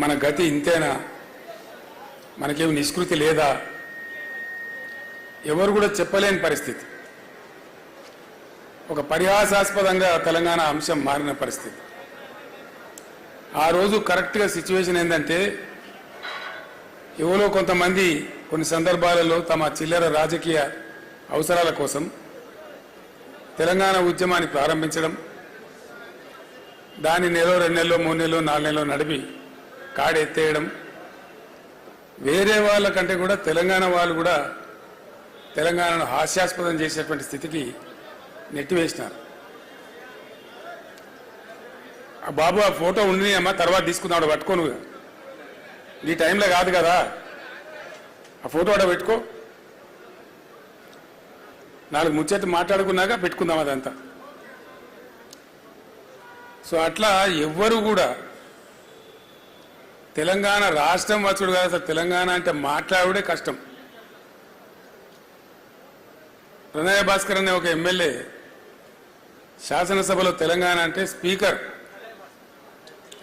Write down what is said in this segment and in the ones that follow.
మన గతి ఇంతేనా, మనకేమి నిష్కృతి లేదా, ఎవరు కూడా చెప్పలేని పరిస్థితి. ఒక పరిహాసాస్పదంగా తెలంగాణ అంశం మారిన పరిస్థితి. ఆ రోజు కరెక్ట్గా సిచ్యువేషన్ ఏంటంటే, ఎవరో కొంతమంది కొన్ని సందర్భాలలో తమ చిల్లర రాజకీయ అవసరాల కోసం తెలంగాణ ఉద్యమాన్ని ప్రారంభించడం, దాన్ని నెలలో 2 నెలలు 3 నెలలు 4 నెలలు నడిపి కాడెత్తేయడం, వేరే వాళ్ళకంటే కూడా తెలంగాణ వాళ్ళు కూడా తెలంగాణను హాస్యాస్పదం చేసేటువంటి స్థితికి నెట్టివేసినారు. ఆ బాబు ఆ ఫోటో ఉండి అమ్మా తర్వాత తీసుకున్నాడు, పట్టుకోను, ఈ టైంలో కాదు కదా, ఆ ఫోటో అక్కడ పెట్టుకో, 4 ముచ్చట్లు మాట్లాడుకున్నాక పెట్టుకుందాం అదంతా. సో అట్లా ఎవ్వరు కూడా తెలంగాణ రాష్ట్రం వచ్చుడు కాదు, అసలు తెలంగాణ అంటే మాట్లాడుడే కష్టం. ప్రణయ భాస్కర్ అనే ఒక ఎమ్మెల్యే శాసనసభలో తెలంగాణ అంటే స్పీకర్,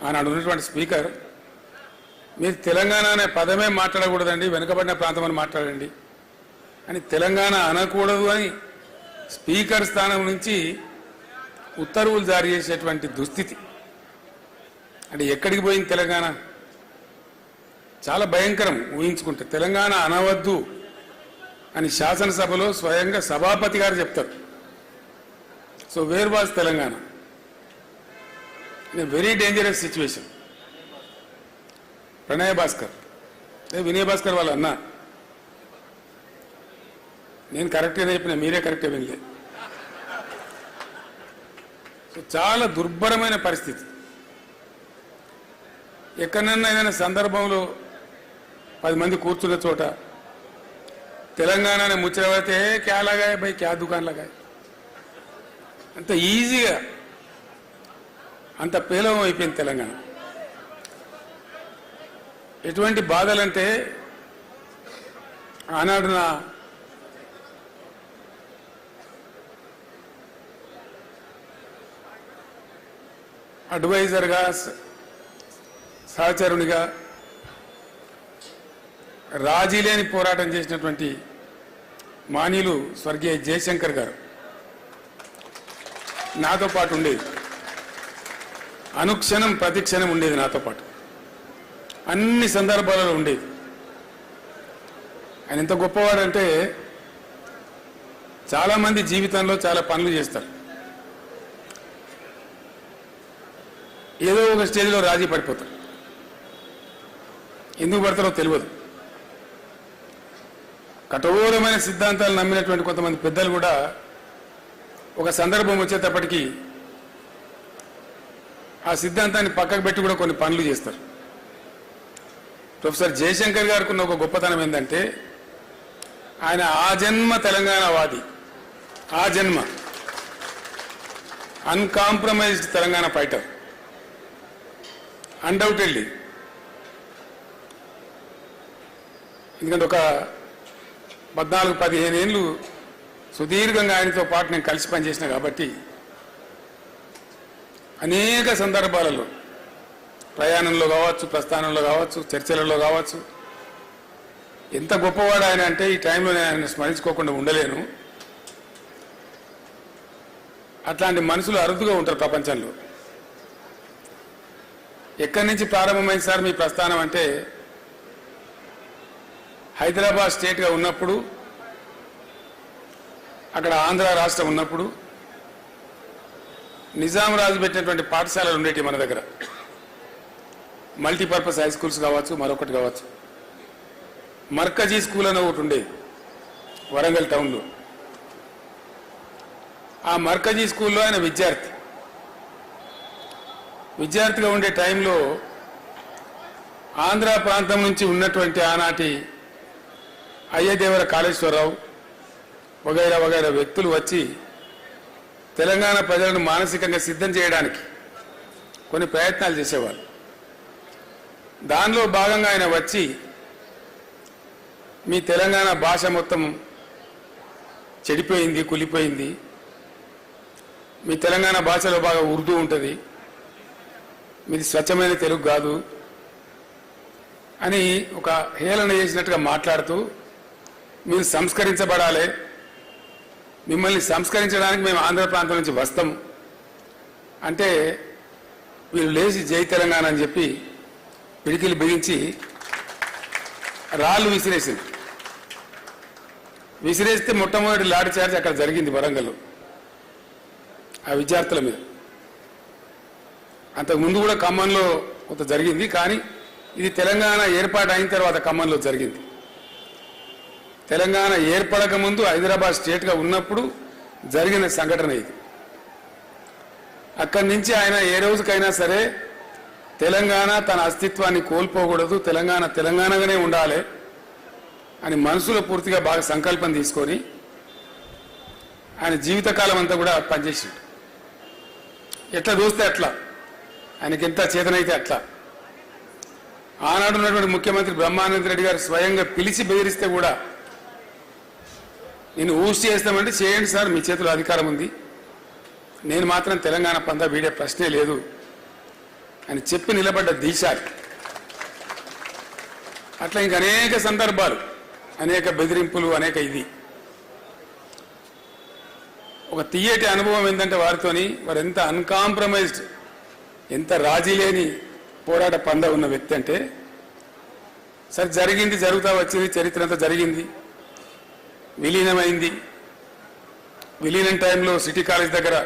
ఆనాడు ఉన్నటువంటి స్పీకర్, మీరు తెలంగాణ అనే పదమే మాట్లాడకూడదండి, వెనుకబడిన ప్రాంతం అని మాట్లాడండి అని, తెలంగాణ అనకూడదు అని స్పీకర్ స్థానం నుంచి ఉత్తర్వులు జారీ చేసేటువంటి దుస్థితి. అంటే ఎక్కడికి పోయింది తెలంగాణ? చాలా భయంకరం ఊహించుకుంటే. తెలంగాణ అనవద్దు అని శాసనసభలో స్వయంగా సభాపతి గారు చెప్తారు. So where was Telangana? Very dangerous situation. ప్రణయ భాస్కర్, వినయ్ భాస్కర్ వాళ్ళ అన్న, నేను కరెక్ట్గా చెప్పిన, మీరే కరెక్ట్గా వినలే. సో చాలా దుర్భరమైన పరిస్థితి. ఎక్కడన్నా ఏదైనా సందర్భంలో 10 మంది కూర్చున్న చోట తెలంగాణ ముచ్చట పడితే క్యా లగాయ భయ్, క్యా దుకాన్ లగాయ, అంత ఈజీగా అంత పేలవం అయిపోయింది తెలంగాణ. ఎటువంటి బాధలంటే, ఆనాడున అడ్వైజర్గా, సహచరునిగా రాజీ లేని పోరాటం చేసినటువంటి మాన్యులు స్వర్గీయ జయశంకర్ గారు నాతో పాటు ఉండేది. అనుక్షణం ప్రతిక్షణం ఉండేది నాతో పాటు, అన్ని సందర్భాలలో ఉండేది. ఆయన ఎంత గొప్పవాడంటే, చాలామంది జీవితంలో చాలా పనులు చేస్తారు, ఏదో ఒక స్టేజ్లో రాజీ పడిపోతారు. ఎందుకు పడతారో తెలియదు. కఠోరమైన సిద్ధాంతాలు నమ్మినటువంటి కొంతమంది పెద్దలు కూడా ఒక సందర్భం వచ్చేటప్పటికీ ఆ సిద్ధాంతాన్ని పక్కకు పెట్టి కూడా కొన్ని పనులు చేస్తారు. ప్రొఫెసర్ జయశంకర్ గారికి ఉన్న ఒక గొప్పతనం ఏంటంటే, ఆయన ఆజన్మ తెలంగాణవాది, ఆజన్మ అన్కాంప్రమైజ్డ్ తెలంగాణ ఫైటర్, అన్డౌటెడ్లీ. ఎందుకంటే ఒక 14-15 ఏళ్ళు సుదీర్ఘంగా ఆయనతో పాటు నేను కలిసి పనిచేసిన కాబట్టి అనేక సందర్భాలలో, ప్రయాణంలో కావచ్చు, ప్రస్థానంలో కావచ్చు, చర్చలలో కావచ్చు, ఎంత గొప్పవాడు ఆయన అంటే ఈ టైంలో నేను ఆయన స్మరించుకోకుండా ఉండలేను. అట్లాంటి మనుషులు అరుదుగా ఉంటారు ప్రపంచంలో. ఎక్కడి నుంచి ప్రారంభమైంది సార్ మీ ప్రస్థానం అంటే, హైదరాబాద్ స్టేట్గా ఉన్నప్పుడు, అక్కడ ఆంధ్ర రాష్ట్రం ఉన్నప్పుడు నిజాం రాజు పెట్టినటువంటి పాఠశాలలు ఉండేవి మన దగ్గర. మల్టీపర్పస్ హై స్కూల్స్ కావచ్చు, మరొకటి కావచ్చు. మర్కజీ స్కూల్ అని ఒకటి ఉండేది వరంగల్ టౌన్లో. ఆ మర్కజీ స్కూల్లో ఆయన విద్యార్థిగా ఉండే టైంలో ఆంధ్ర ప్రాంతం నుంచి ఉన్నటువంటి ఆనాటి అయ్యదేవర కాళేశ్వరరావు వగైరా వగైరా వ్యక్తులు వచ్చి తెలంగాణ ప్రజలను మానసికంగా సిద్ధం చేయడానికి కొన్ని ప్రయత్నాలు చేసేవాళ్ళు. దానిలో భాగంగా ఆయన వచ్చి, మీ తెలంగాణ భాష మొత్తం చెడిపోయింది, కులిపోయింది, మీ తెలంగాణ భాషలో బాగా ఉర్దూ ఉంటుంది, మీది స్వచ్ఛమైన తెలుగు కాదు, అని ఒక హేళన చేసినట్టుగా మాట్లాడుతూ మీరు సంస్కరించబడాలి, మిమ్మల్ని సంస్కరించడానికి మేము ఆంధ్ర ప్రాంతం నుంచి వస్తాం అంటే వీళ్ళు లేచి జై తెలంగాణ అని చెప్పి పిడికిలు బిగించి రాళ్ళు విసిరేస్తే మొట్టమొదటి లాఠీ చార్జ్ అక్కడ జరిగింది వరంగల్లో ఆ విద్యార్థుల మీద. అంతకుముందు కూడా ఖమ్మంలో కొంత జరిగింది, కానీ ఇది తెలంగాణ ఏర్పాటు అయిన తర్వాత ఖమ్మంలో జరిగింది. తెలంగాణ ఏర్పడక ముందు హైదరాబాద్ స్టేట్గా ఉన్నప్పుడు జరిగిన సంఘటన ఇది. అక్కడి నుంచి ఆయన ఏ రోజుకైనా సరే తెలంగాణ తన అస్తిత్వాన్ని కోల్పోకూడదు, తెలంగాణ తెలంగాణగానే ఉండాలి అని మనసులో పూర్తిగా బాగా సంకల్పం తీసుకొని ఆయన జీవితకాలం అంతా కూడా పనిచేసిండు. ఎట్లా చూస్తే అట్లా, ఆయనకి ఎంత చేతనైతే అట్లా. ఆనాడు ఉన్నటువంటి ముఖ్యమంత్రి బ్రహ్మానంద రెడ్డి గారు స్వయంగా పిలిచి బెదిరిస్తే కూడా నేను ఊసి చేస్తామంటే చేయండి సార్, మీ చేతిలో అధికారం ఉంది, నేను మాత్రం తెలంగాణ పందా వీడే ప్రశ్నే లేదు అని చెప్పి నిలబడ్డ దీశాలి. అట్లా ఇంక అనేక సందర్భాలు, అనేక బెదిరింపులు, అనేక ఇది. ఒక తీయటి అనుభవం ఏంటంటే వారితోని వారు ఎంత అన్కాంప్రమైజ్డ్, ఎంత రాజీ లేని పోరాట పంద ఉన్న వ్యక్తి అంటే, సరే జరిగింది, జరుగుతూ వచ్చింది, చరిత్ర అంతా జరిగింది, విలీనమైంది. విలీనం టైంలో సిటీ కాలేజ్ దగ్గర